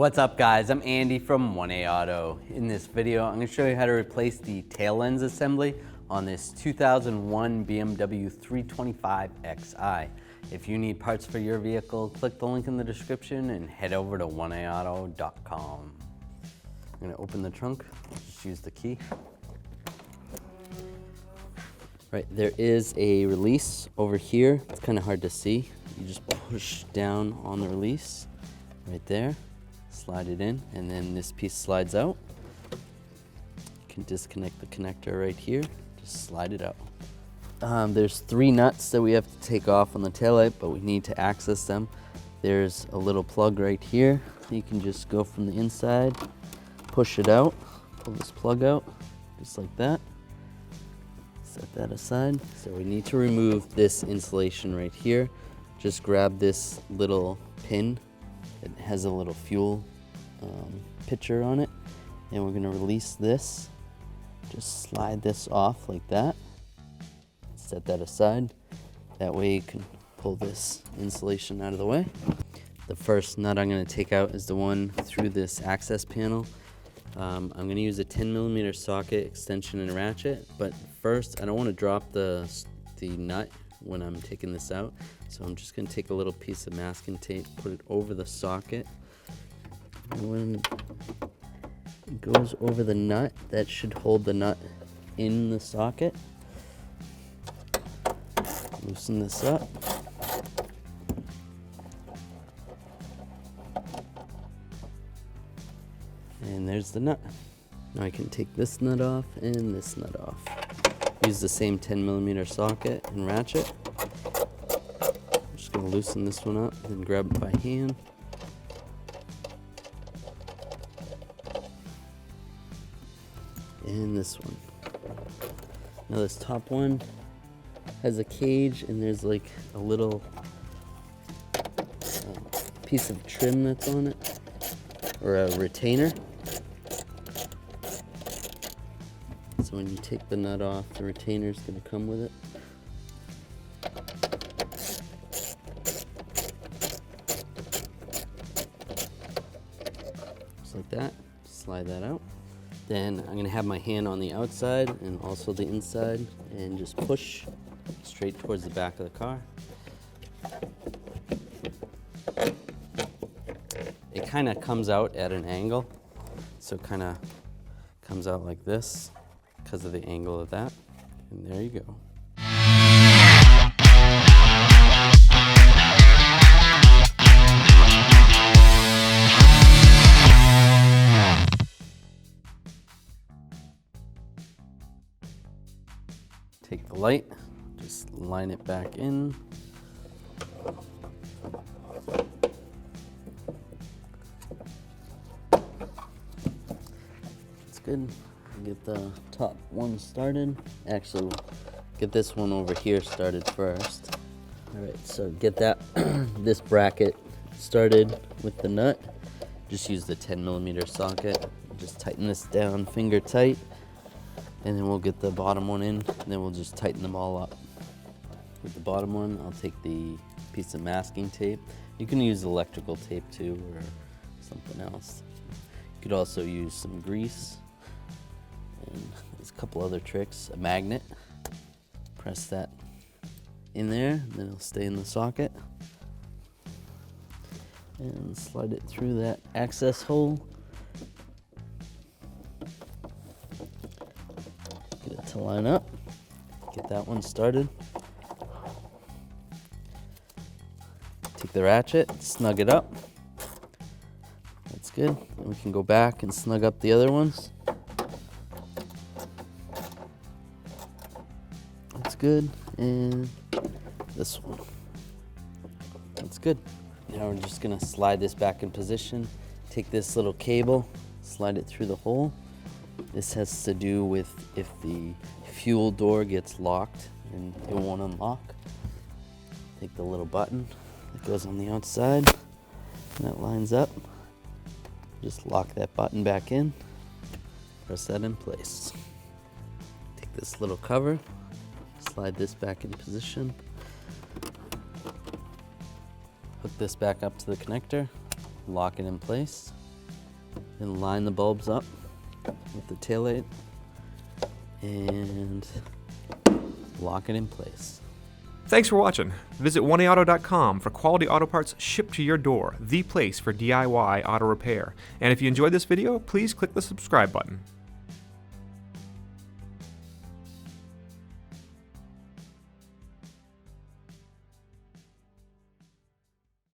What's up guys, I'm Andy from 1A Auto. In this video, I'm going to show you how to replace the tail ends assembly on this 2001 BMW 325Xi. If you need parts for your vehicle, click the link in the description and head over to 1aauto.com. I'm going to open the trunk, just use the key. Right, there is a release over here. It's kind of hard to see. You just push down on the release right there. Slide it in, and then this piece slides out. You can disconnect the connector right here, just slide it out. There's 3 nuts that we have to take off on the taillight, but we need to access them. There's a little plug right here. You can just go from the inside, push it out, pull this plug out, just like that. Set that aside. So we need to remove this insulation right here. Just grab this little pin. It has a little fuel picture on it, and we're going to release this. Just slide this off like that. Set that aside. That way you can pull this insulation out of the way. The first nut I'm going to take out is the one through this access panel. I'm going to use a 10mm socket, extension, and ratchet, but first I don't want to drop the nut when I'm taking this out. So I'm just going to take a little piece of masking tape, put it over the socket. And when it goes over the nut, that should hold the nut in the socket. Loosen this up. And there's the nut. Now I can take this nut off and this nut off. Use the same 10mm socket and ratchet. I'm just going to loosen this one up and grab it by hand. And this one. Now this top one has a cage, and there's like a little piece of trim that's on it, or a retainer. So when you take the nut off, the retainer is going to come with it. Just like that. Slide that out. Then I'm going to have my hand on the outside and also the inside, and just push straight towards the back of the car. It kind of comes out at an angle, so it kind of comes out like this because of the angle of that, and there you go. Take the light, just line it back in. It's good. Get the top one started. Actually, we'll get this one over here started first. All right, so get that this bracket started with the nut. Just use the 10mm socket. Just tighten this down finger tight, and then we'll get the bottom one in, and then we'll just tighten them all up. With the bottom one, I'll take the piece of masking tape. You can use electrical tape too, or something else. You could also use some grease. And there's a couple other tricks. A magnet. Press that in there, and then it'll stay in the socket. And slide it through that access hole. Get it to line up. Get that one started. Take the ratchet, snug it up. That's good. And we can go back and snug up the other ones. That's good. And this one. That's good. Now we're just gonna slide this back in position. Take this little cable, slide it through the hole. This has to do with if the fuel door gets locked and it won't unlock. Take the little button that goes on the outside, and that lines up. Just lock that button back in, press that in place. Take this little cover, slide this back in position. Hook this back up to the connector, lock it in place. Then line the bulbs up with the taillight and lock it in place. Thanks for watching. Visit 1AAuto.com for quality auto parts shipped to your door, the place for DIY auto repair. And if you enjoyed this video, please click the subscribe button.